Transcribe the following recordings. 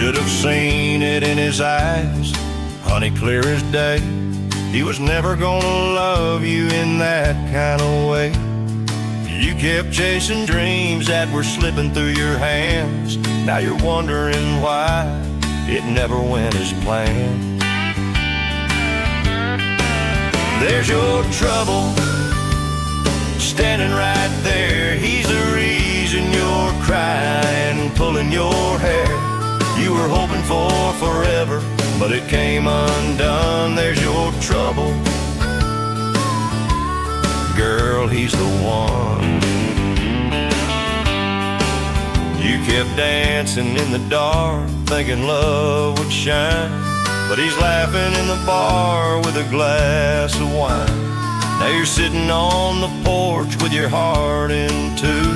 should have seen it in his eyes, honey, clear as day. He was never gonna love you in that kind of way. You kept chasing dreams that were slipping through your hands. Now you're wondering why it never went as planned. There's your trouble, standing right there. He's the reason you're crying, pulling your hair. You were hoping for forever, but it came undone. There's your trouble, girl, he's the one. You kept dancing in the dark, thinking love would shine, but he's laughing in the bar with a glass of wine. Now you're sitting on the porch with your heart in two,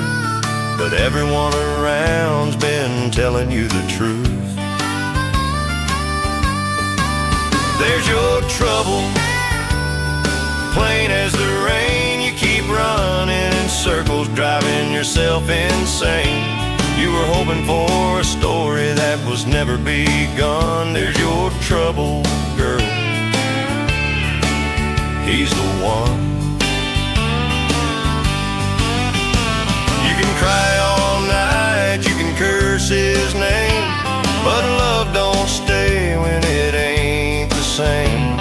but everyone around's been telling you the truth. There's your trouble, plain as the rain. You keep running in circles, driving yourself insane. You were hoping for a story that was never begun. There's your trouble, girl, he's the one. You can cry all night, you can curse his name, but love don't stay when it ain't the same.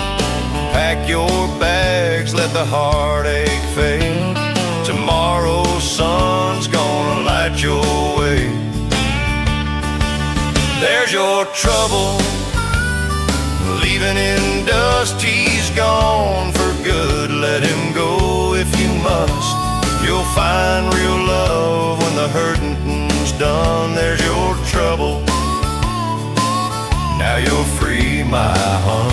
Pack your bags, let the heartache fade. Tomorrow's sun's gonna light your way. There's your trouble, leaving in dust. He's gone for good, let him go if you must. You'll find real love when the hurting's done. There's your trouble, now you're free, my hon.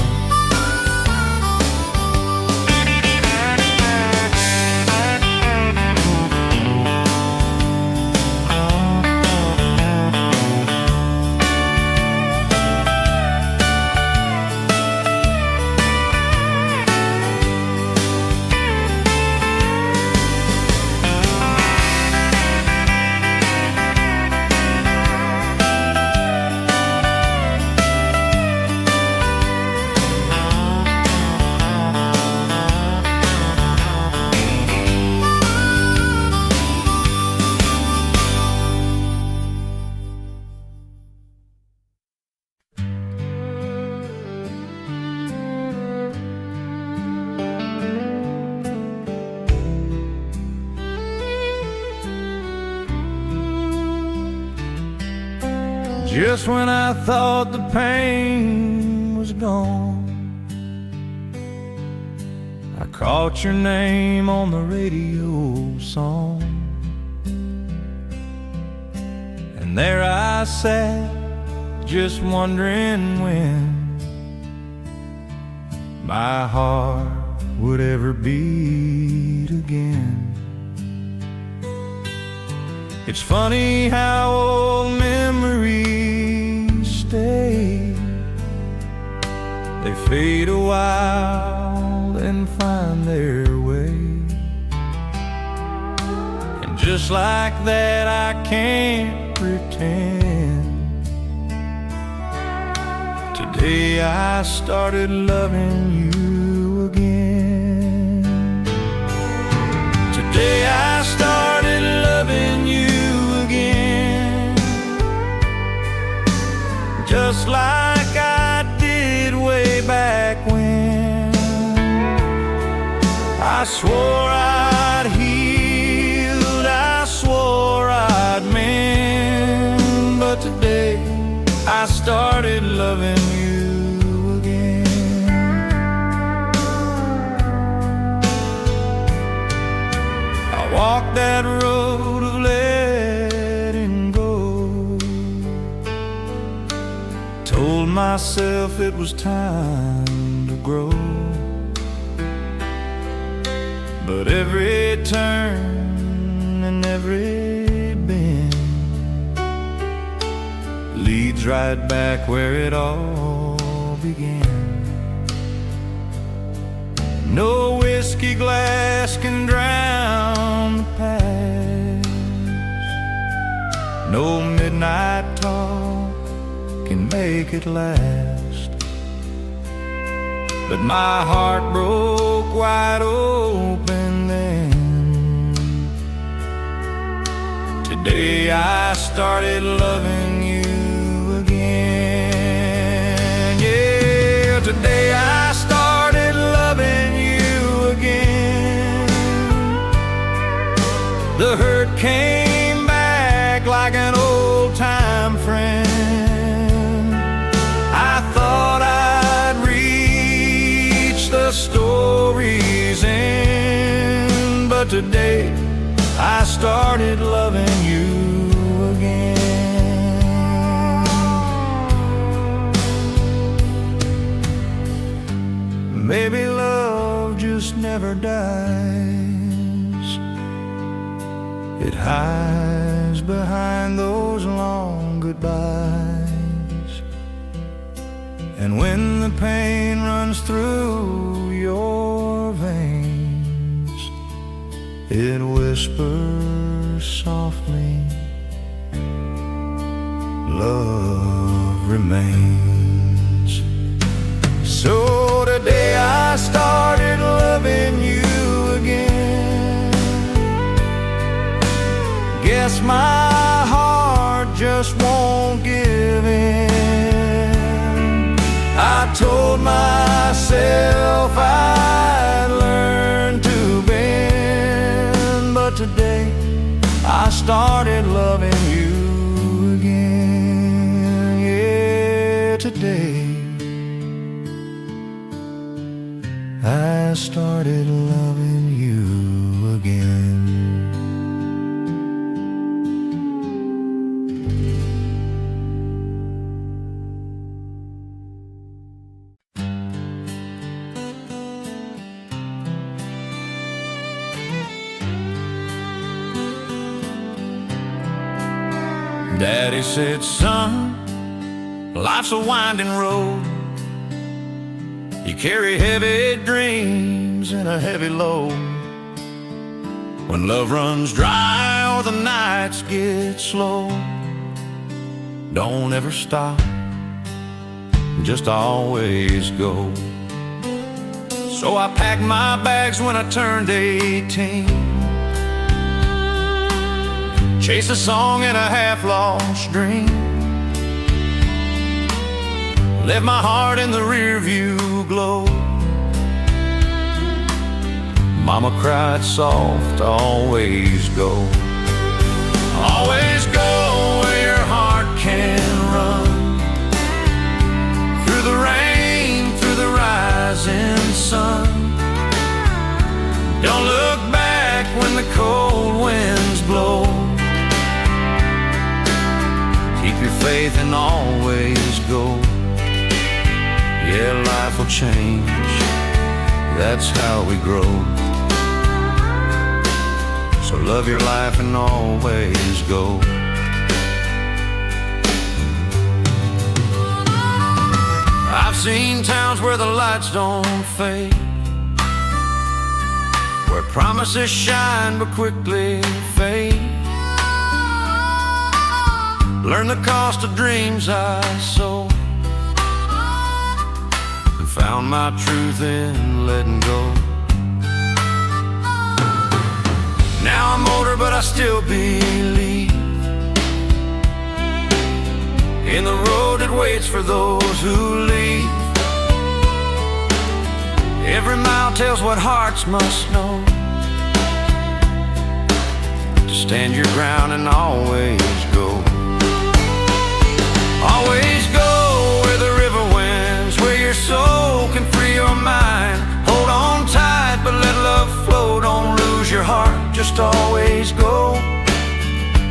Just when I thought the pain was gone, I caught your name on the radio song. And there I sat, just wondering when my heart would ever beat again. It's funny how old memories stay. They fade a while, then find their way. And just like that I can't pretend. Today I started loving you again. Today I started loving you again, just like I did way back when. I swore I'd healed, I swore I'd mend, but today I started loving you again. I walked that road of letting go, told myself it was time to grow. But every turn and every bend leads right back where it all began. No whiskey glass can drown the past, no midnight talk can make it last. But my heart broke wide open then. Today I started loving you again. Yeah, today I started loving you again. The hurt came back like an old-time friend. I thought I'd reach the story's end, but today I started loving you again. Maybe love just never dies. It hides behind those long goodbyes. And when the pain runs through your veins, it whispers softly, love remains. So today I started loving you again. Guess my heart just won't give in. I told myself I'd learn to bend, but today I started loving you again. Yeah, today I started loving you again. Daddy said, son, life's a winding road. You carry heavy dreams and a heavy load. When love runs dry or the nights get slow, don't ever stop, just always go. So I packed my bags when I turned 18, chased a song and a half-lost dream, left my heart in the rear view glow. Mama cried soft, always go. Always go where your heart can run, through the rain, through the rising sun. Don't look back when the cold winds blow. Keep your faith and always go. Yeah, life will change, that's how we grow. So love your life and always go. I've seen towns where the lights don't fade, where promises shine but quickly fade. Learn the cost of dreams I sold, and found my truth in letting go. Now I'm older but I still believe in the road that waits for those who leave. Every mile tells what hearts must know, to stand your ground and always go. Always go where the river winds, where your soul can free your mind. Hold on tight but let love flow, don't lose your heart, just always go.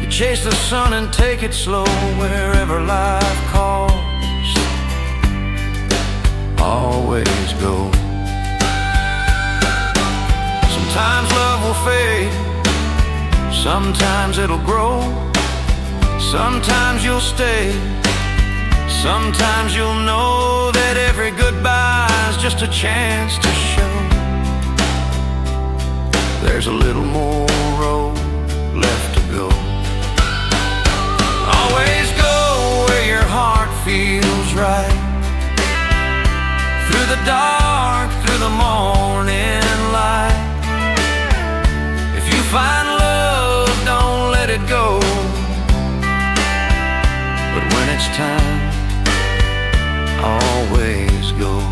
You chase the sun and take it slow, wherever life calls. Always go. Sometimes love will fade, sometimes it'll grow. Sometimes you'll stay, sometimes you'll know that every goodbye's just a chance to show there's a little more road left to go. Always go where your heart feels the dark, through the morning light. If you find love, don't let it go. But when it's time, always go.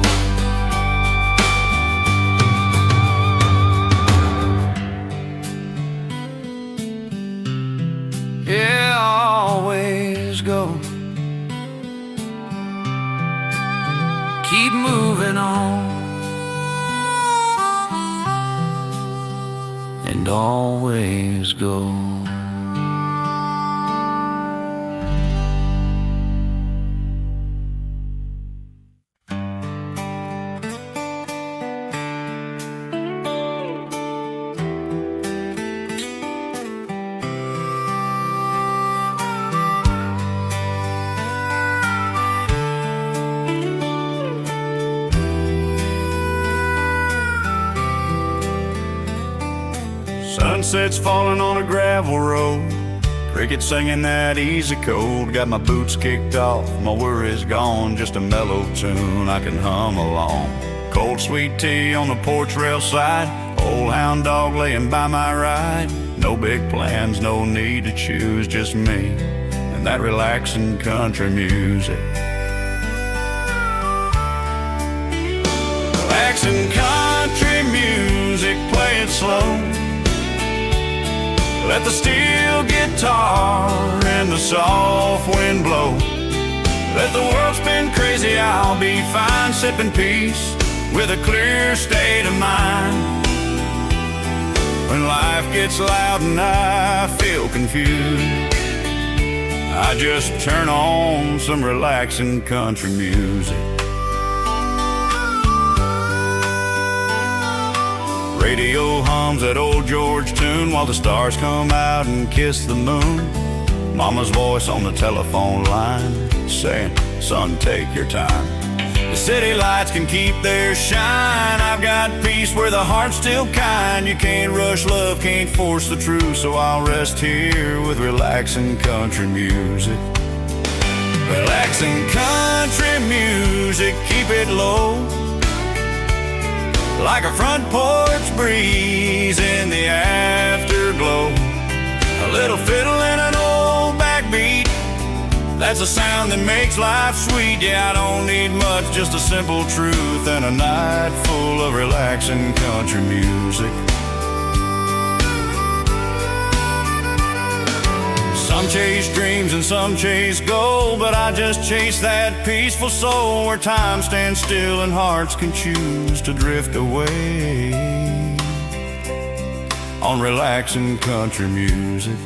Yeah, always go. Keep moving on, and always go. Sunset's falling on a gravel road, crickets singing that easy code. Got my boots kicked off, my worries gone, just a mellow tune I can hum along. Cold sweet tea on the porch rail side, old hound dog laying by my ride. No big plans, no need to choose, just me and that relaxing country music. Relaxing country music, play it slow. Let the steel guitar and the soft wind blow. Let the world spin crazy, I'll be fine, sipping peace with a clear state of mind. When life gets loud and I feel confused, I just turn on some relaxing country music. Radio hums that old George tune while the stars come out and kiss the moon. Mama's voice on the telephone line saying, son, take your time. The city lights can keep their shine. I've got peace where the heart's still kind. You can't rush love, can't force the truth, so I'll rest here with relaxing country music. Relaxing country music, keep it low, like a front porch breeze in the afterglow. A little fiddle and an old backbeat, that's a sound that makes life sweet. Yeah, I don't need much, just a simple truth and a night full of relaxing country music. Some chase dreams and some chase gold, but I just chase that peaceful soul where time stands still and hearts can choose to drift away on relaxing country music.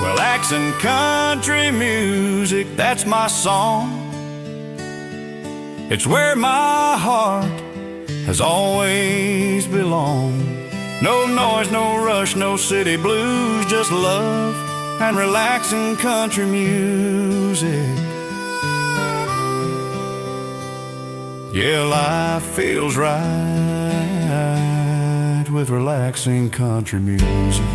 Relaxing country music, that's my song. It's where my heart has always belonged. No noise, no rush, no city blues, just love and relaxing country music. Yeah, life feels right with relaxing country music.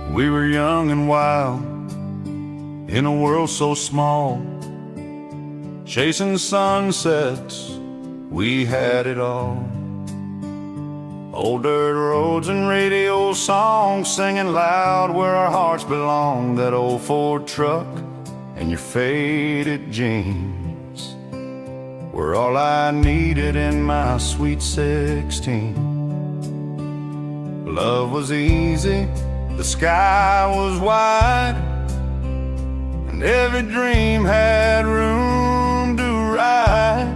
We were young and wild in a world so small, chasing sunsets, we had it all. Old dirt roads and radio songs, singing loud where our hearts belong. That old Ford truck and your faded jeans were all I needed in my sweet 16. Love was easy, the sky was wide, and every dream had room to ride.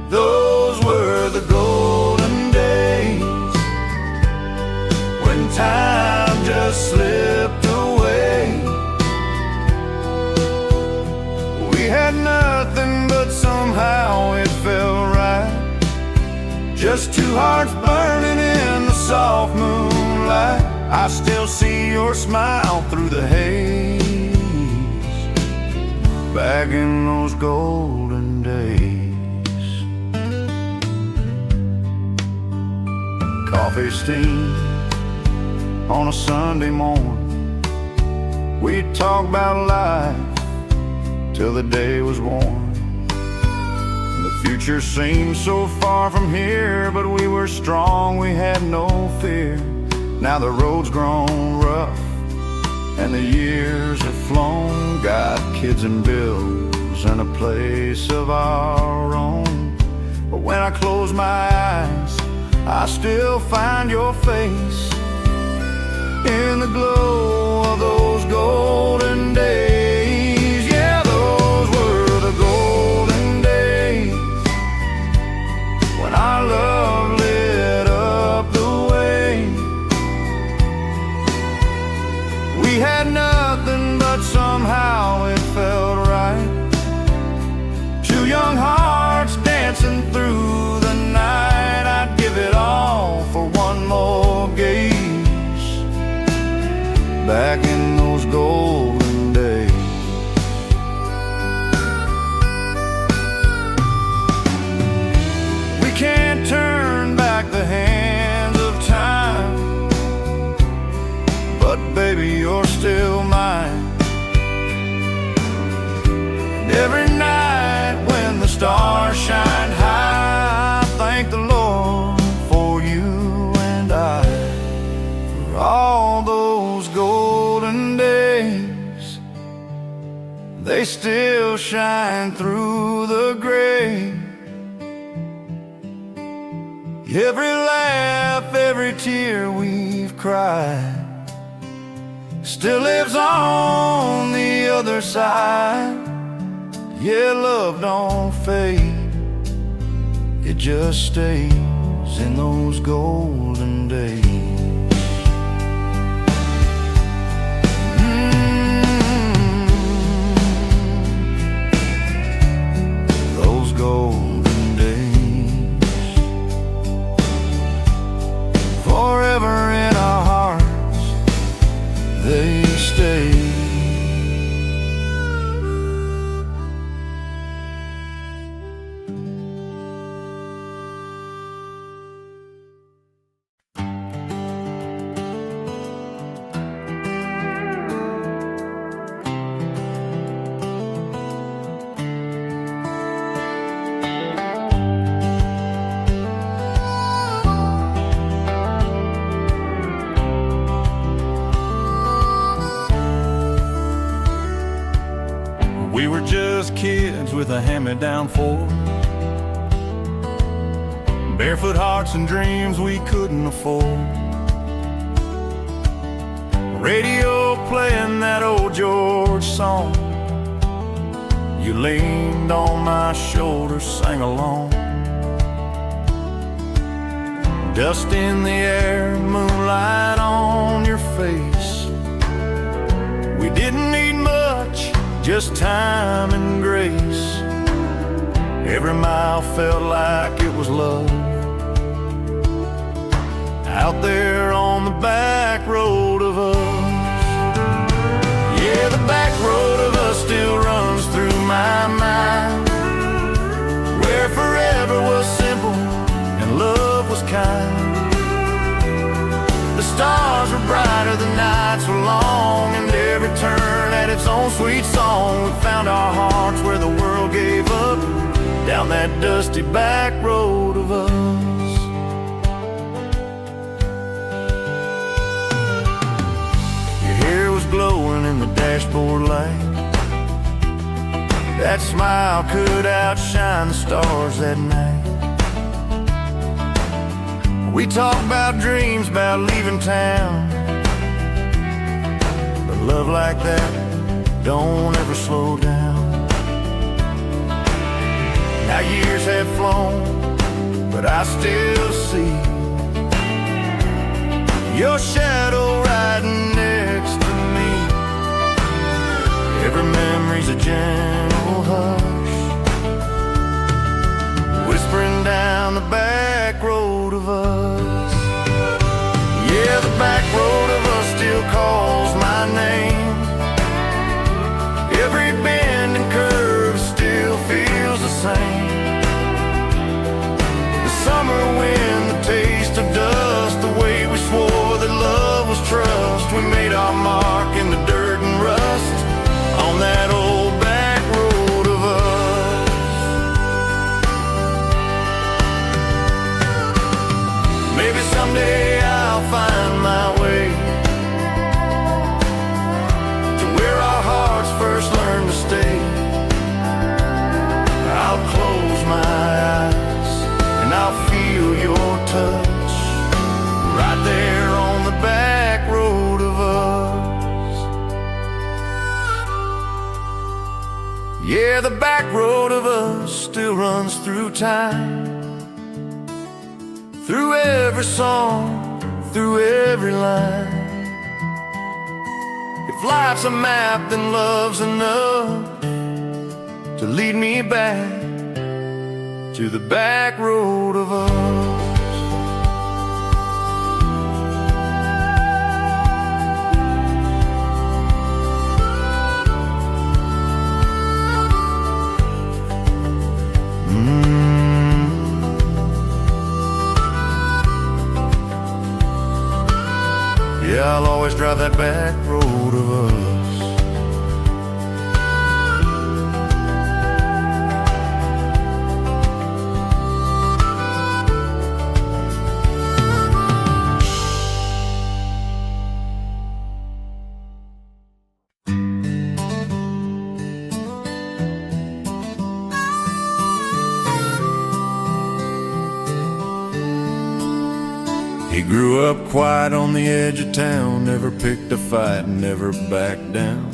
Those were the golden days when time just slipped away. Just two hearts burning in the soft moonlight. I still see your smile through the haze, back in those golden days. Coffee steam on a Sunday morning, we'd talk about life till the day was warm. The future seemed so far from here, but we were strong, we had no fear. Now the road's grown rough and the years have flown. Got kids and bills and a place of our own. But when I close my eyes, I still find your face in the glow of those golden days. Yeah, those were the golden days when our love lit up the way. We had nothing, but somehow it felt right. Two young hearts dancing through the night. I'd give it all for one more gaze, back in those golden days. We can't turn back the hands of time, but baby, you're still mine. And every night when the stars shine high, I thank the Lord for you and I, for all those golden days. They still shine through the gray. Every laugh, every tear we've cried still lives on the other side. Yeah, love don't fade, it just stays in those golden days. Those golden days, forever in our hearts they stay. We were just kids with a hand-me-down Ford, barefoot hearts and dreams we couldn't afford. Radio playing that old George song, you leaned on my shoulder, sang along. Dust in the air, moonlight on your face. We didn't need much, just time and grace. Every mile felt like it was love, out there on the back road of us. Yeah, the back road of us still runs through my mind, where forever was simple and love was kind. The stars were brighter, the nights were long, and every turn had its own sweet song. We found our hearts where the world gave up, down that dusty back road of us. Your hair was glowing in the dashboard light, that smile could outshine the stars that night. We talked about dreams, about leaving town, but love like that don't ever slow down. Now years have flown, but I still see your shadow riding next to me. Every memory's a gentle hush, whispering down the back road Yeah, the back road of us still runs through time, through every song, through every line. If life's a map, then love's enough to lead me back to the back road of us. Yeah, I'll always drive that back road of us. He grew up quiet on the edge of town, never picked a fight and never backed down.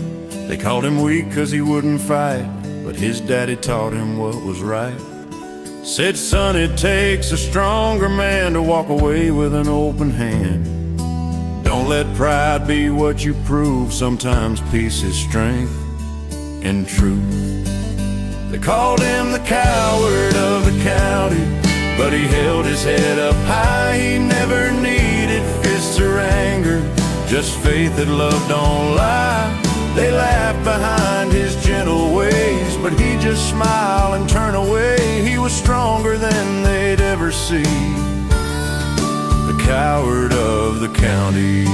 They called him weak 'cause he wouldn't fight, but his daddy taught him what was right. Said, son, it takes a stronger man to walk away with an open hand. Don't let pride be what you prove, sometimes peace is strength and truth. They called him the coward of the county, but he held his head up high. He never needed fists or anger, just faith that love don't lie. They laughed behind his gentle ways, but he just smiled and turned away. He was stronger than they'd ever see, the coward of the county.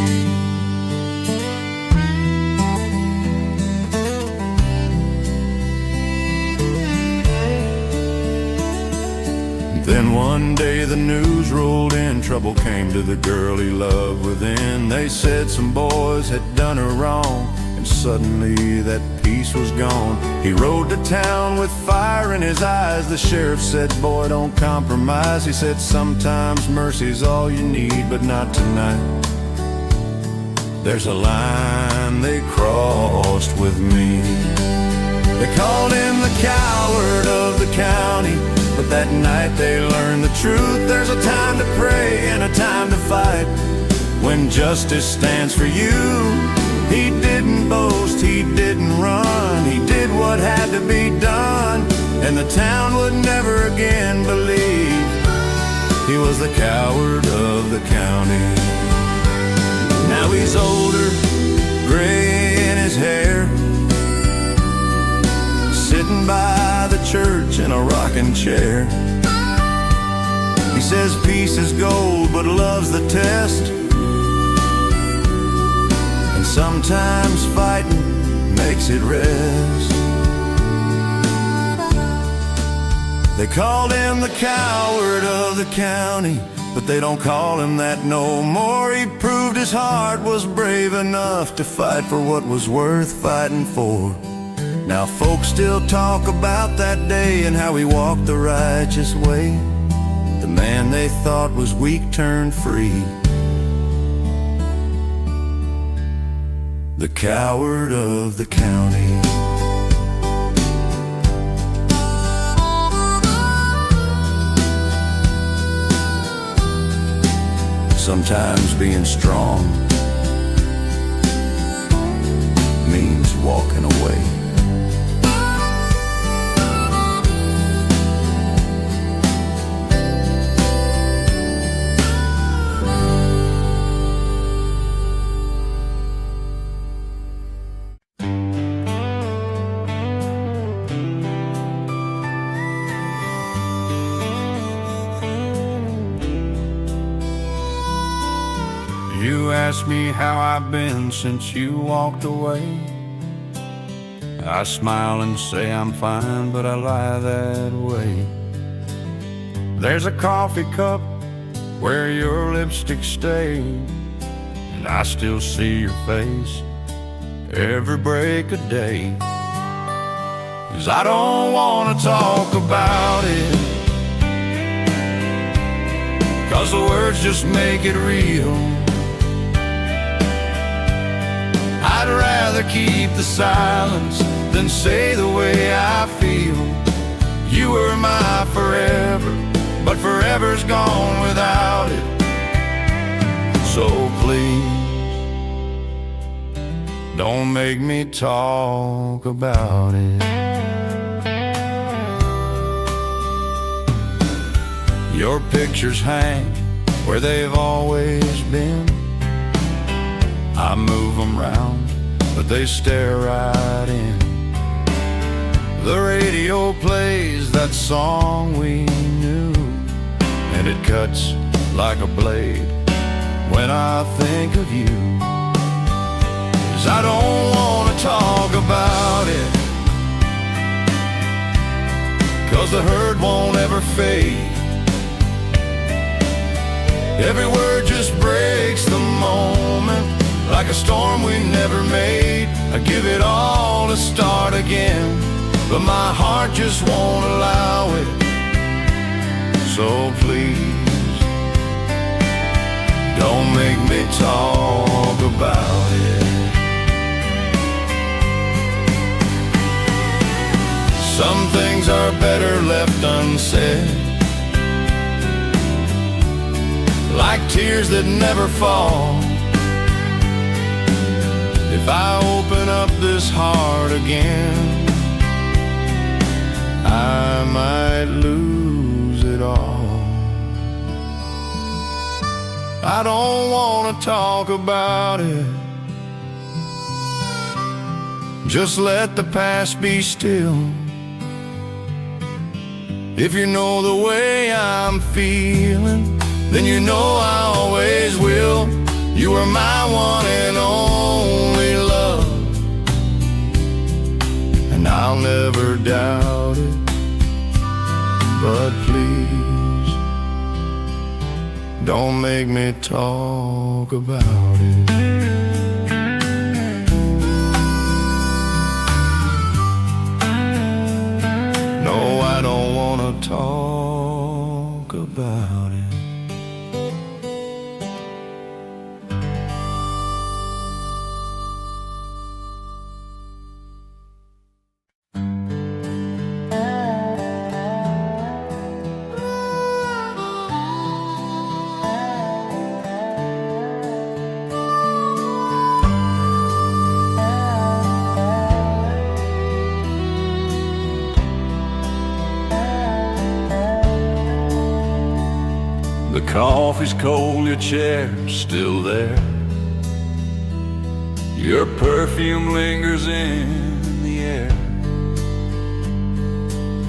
Then one day the news rolled in, trouble came to the girl he loved within. They said some boys had done her wrong, and suddenly that peace was gone. He rode to town with fire in his eyes. The sheriff said, boy, don't compromise. He said, sometimes mercy's all you need, but not tonight. There's a line they crossed with me. They called him the coward of the county, but that night they learned the truth. There's a time to pray and a time to fight when justice stands for you. He didn't boast, he didn't run, he did what had to be done, and the town would never again believe he was the coward of the county. Now he's older, gray in his hair, sitting by the church in a rocking chair. He says peace is gold, but love's the test, and sometimes fighting makes it rest. They called him the coward of the county, but they don't call him that no more. He proved his heart was brave enough to fight for what was worth fighting for. Now folks still talk about that day and how he walked the righteous way. The man they thought was weak turned free, the coward of the county. Sometimes being strong means walking away. You ask me how I've been since you walked away. I smile and say I'm fine, but I lie that way. There's a coffee cup where your lipstick stayed, and I still see your face every break of day. 'Cause I don't wanna talk about it, 'cause the words just make it real. I'd rather keep the silence than say the way I feel. You were my forever, but forever's gone without it. So please, don't make me talk about it. Your pictures hang where they've always been. I move them round, but they stare right in. The radio plays that song we knew, and it cuts like a blade when I think of you. 'Cause I don't wanna talk about it, 'cause the hurt won't ever fade. Every word just breaks the moment, like a storm we never made. I give it all to start again, but my heart just won't allow it. So please, don't make me talk about it. Some things are better left unsaid, like tears that never fall. If I open up this heart again, I might lose it all. I don't want to talk about it. Just let the past be still. If you know the way I'm feeling, then you know I always will. You are my one and only love, and I'll never doubt it. But please, don't make me talk about it. No, I don't want to talk about it. The coffee's cold, your chair's still there. Your perfume lingers in the air.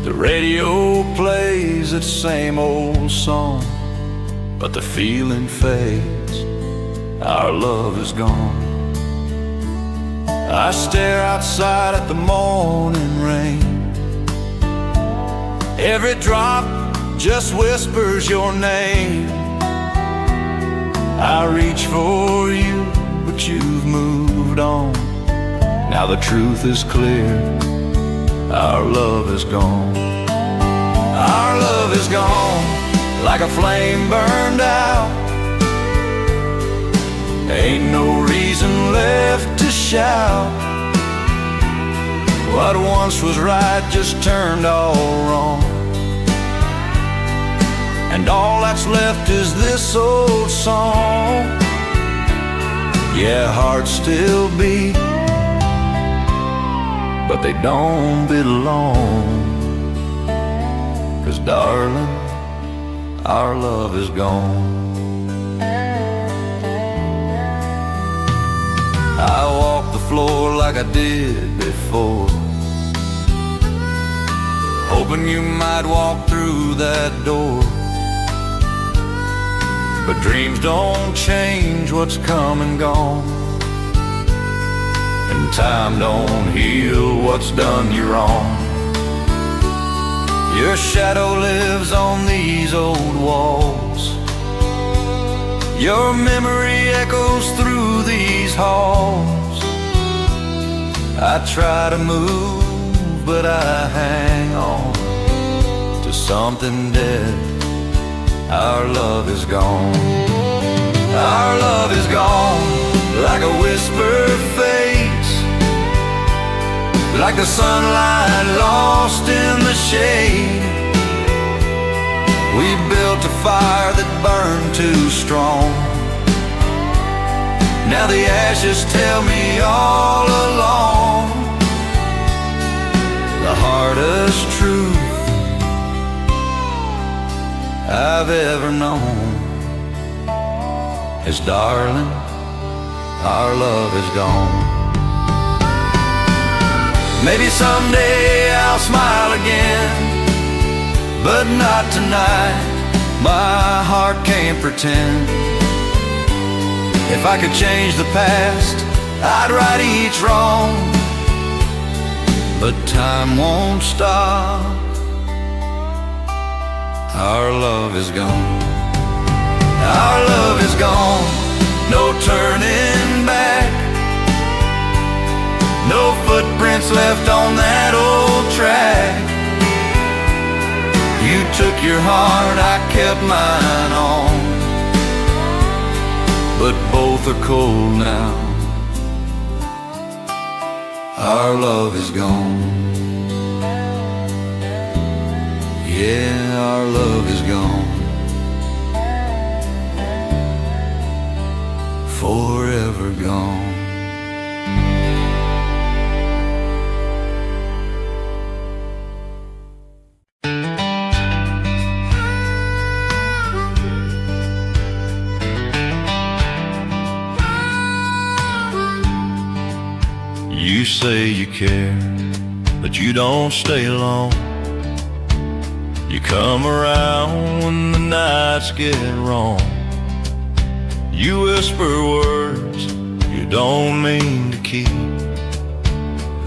The radio plays that same old song, but the feeling fades, our love is gone. I stare outside at the morning rain. Every drop just whispers your name. I reach for you, but you've moved on. Now the truth is clear, our love is gone. Our love is gone, like a flame burned out. Ain't no reason left to shout. What once was right just turned all wrong, and all that's left is this old song. Yeah, hearts still beat, but they don't belong. 'Cause darling, our love is gone. I walk the floor like I did before, hoping you might walk through that door. But dreams don't change what's come and gone, and time don't heal what's done you wrong. Your shadow lives on these old walls. Your memory echoes through these halls. I try to move, but I hang on to something dead. Our love is gone. Our love is gone, like a whisper fades, like like the sunlight lost in the shade. We built a fire that burned too strong. Now the ashes tell me all along the hardest truth I've ever known is, darling, our love is gone. Maybe someday I'll smile again, but not tonight. My heart can't pretend. If I could change the past, I'd right each wrong. But time won't stop. Our love is gone. Our love is gone. No turning back. No footprints left on that old track. You took your heart, I kept mine on. But both are cold now. Our love is gone. Yeah, our love is gone. Forever gone. You say you care, but you don't stay long. You come around when the nights get wrong. You whisper words you don't mean to keep,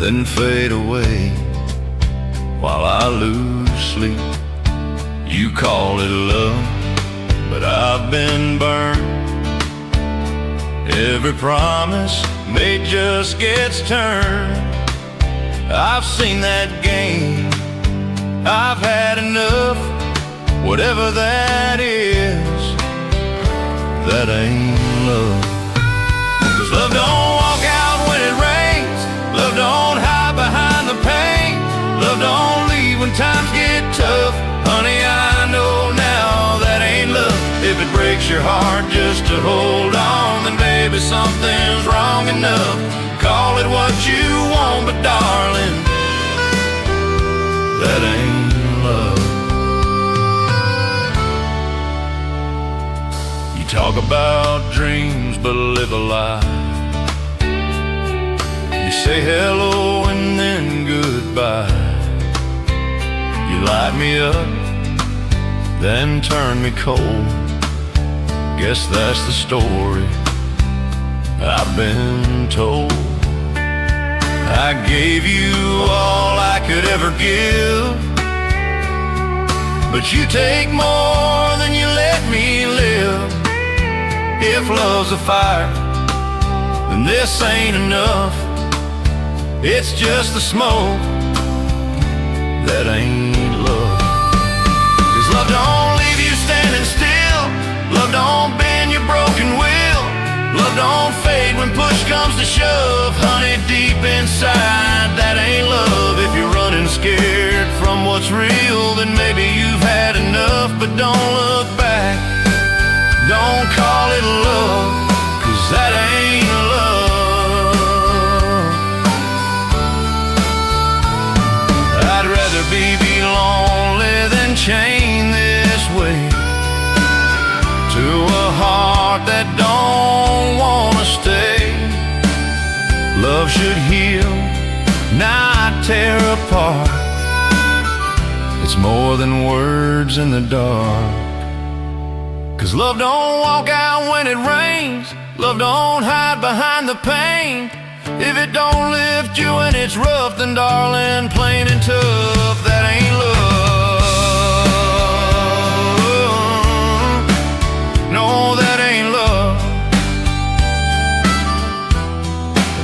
then fade away while I lose sleep. You call it love, but I've been burned. Every promise made just gets turned. I've seen that game, I've had enough. Whatever that is, that ain't love. 'Cause love don't walk out when it rains. Love don't hide behind the pain. Love don't leave when times get tough. Honey, I know now that ain't love. If it breaks your heart just to hold on, then baby something's wrong enough. Call it what you want, but darling, that ain't love. You talk about dreams, but live a lie. You say hello and then goodbye. You light me up, then turn me cold. Guess that's the story I've been told. I gave you all I could ever give, but you take more than you let me live. If love's a fire, then this ain't enough. It's just the smoke that ain't love. 'Cause love don't leave you standing still. Love don't bend your broken will. Love don't fade when push comes to shove. Honey, deep inside, that ain't love. If you're running scared from what's real, then maybe you've had enough. But don't look back, don't call it love, 'cause that ain't love. I'd rather be lonely than chained this way to a heart that don't wanna stay. Love should heal, not tear apart. It's more than words in the dark. 'Cause love don't walk out when it rains. Love don't hide behind the pain. If it don't lift you when it's rough, then darling, plain and tough, that ain't love. No, that ain't love.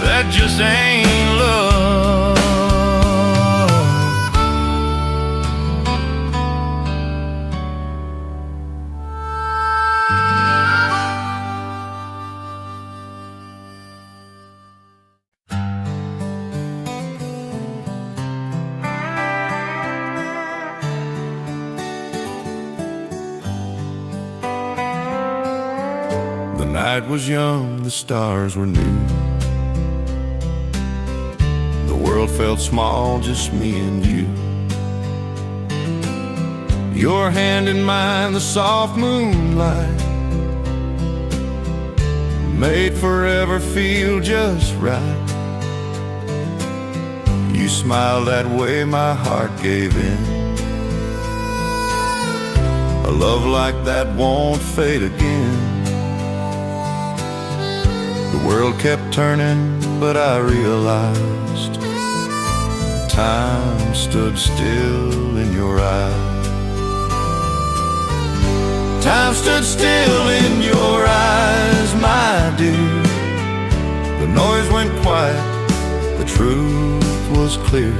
That just ain't love. night was young, the stars were new. The world felt small, just me and you. Your hand in mine, the soft moonlight made forever feel just right. You smiled that way, my heart gave in. A love like that won't fade again. The world kept turning, but I realized time stood still in your eyes. Time stood still in your eyes, my dear. The noise went quiet, the truth was clear.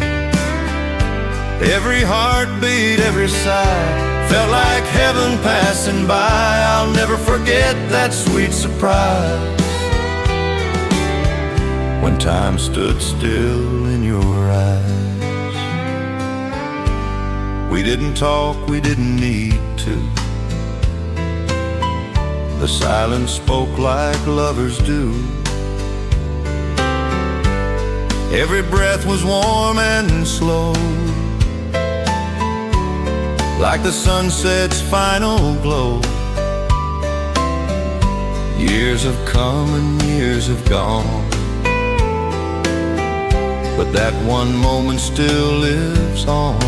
Every heartbeat, every sigh felt like heaven passing by. I'll never forget that sweet surprise when time stood still in your eyes. We didn't talk, we didn't need to. The silence spoke like lovers do. Every breath was warm and slow, like the sunset's final glow. Years have come and years have gone, but that one moment still lives on.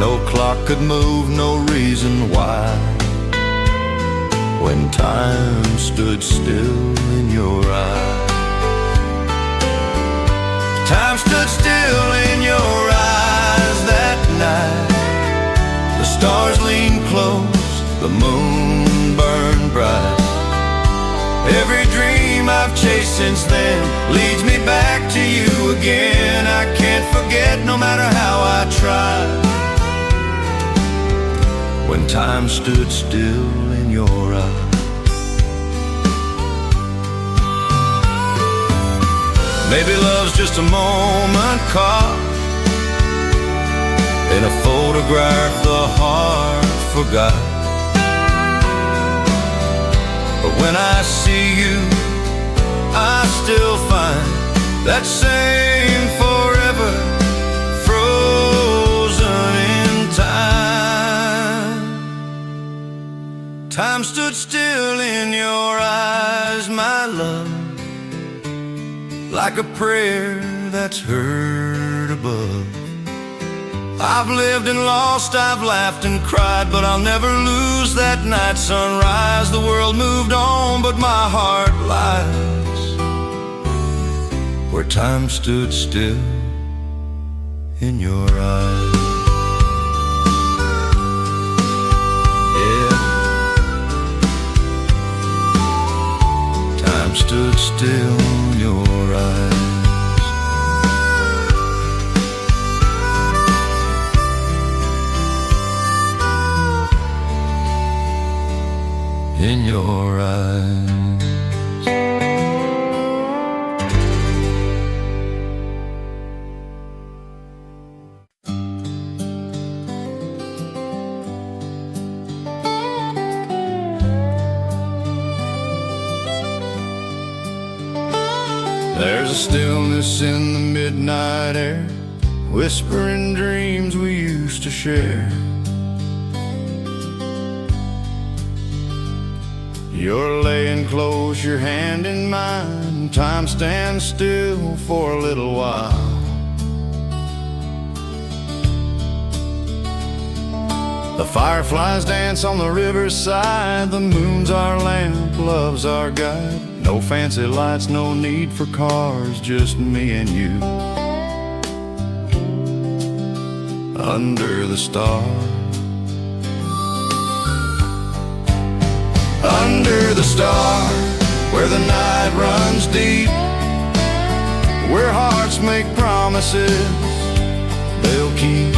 No clock could move, no reason why, when time stood still in your eyes. Time stood still in your eyes that night. The stars leaned close, the moon burned bright. Every dream I've chased since then leads me back to you again. I can't forget no matter how I try, when time stood still in your eyes. Maybe love's just a moment caught in a photograph the heart forgot. But when I see you, I still find that same forever frozen in time. Time stood still in your eyes, my love, like a prayer that's heard above. I've lived and lost, I've laughed and cried, but I'll never lose that night sunrise. The world moved on, but my heart lies where time stood still in your eyes. Yeah, time stood still in your eyes. In your eyes. There's a stillness in the midnight air, whispering dreams we used to share. You're laying close, your hand in mine. Time stands still for a little while. The fireflies dance on the riverside. The moon's our lamp, love's our guide. No fancy lights, no need for cars, just me and you under the stars. Under the stars, where the night runs deep, where hearts make promises they'll keep.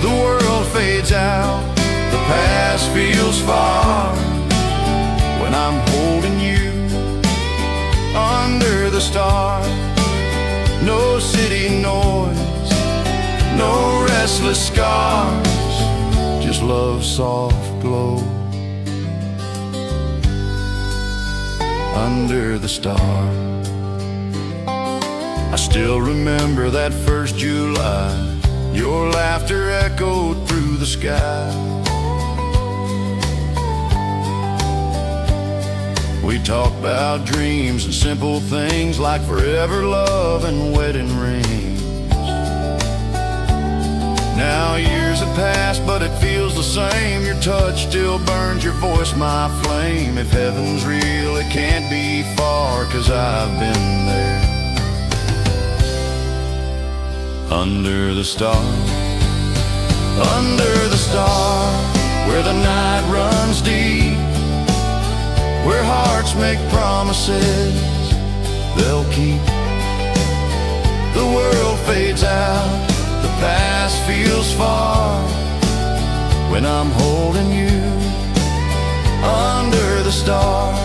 The world fades out, the past feels far, when I'm holding you under the stars. No city noise, no restless scars, just love's soft glow under the stars. I still remember that first July. Your laughter echoed through the sky. We talked about dreams and simple things like forever love and wedding rings. Now years have passed, but it feels the same. Your touch still burns, your voice my flame. If heaven's real, it can't be far, 'cause I've been there. Under the stars, under the stars, where the night runs deep, where hearts make promises they'll keep. The world fades out, the past feels far, when I'm holding you under the stars.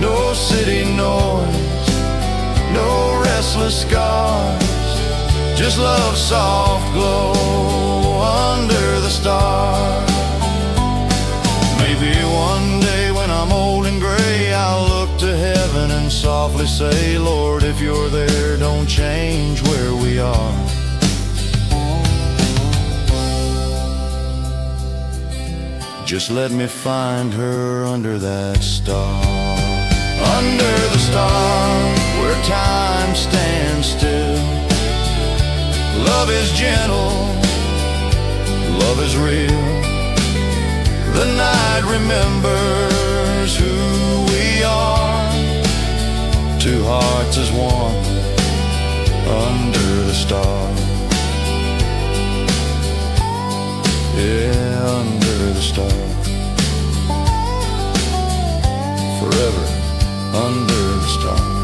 No city noise, no restless scars, just love's soft glow under the stars. Maybe one day when I'm old and gray, I'll look to heaven and softly say, Lord, if you're there, don't change where we are. Just let me find her under that star. Under the star, where time stands still. Love is gentle, love is real. The night remembers who we are. Two hearts as one under the stars. Yeah, under the stars. Forever under the stars.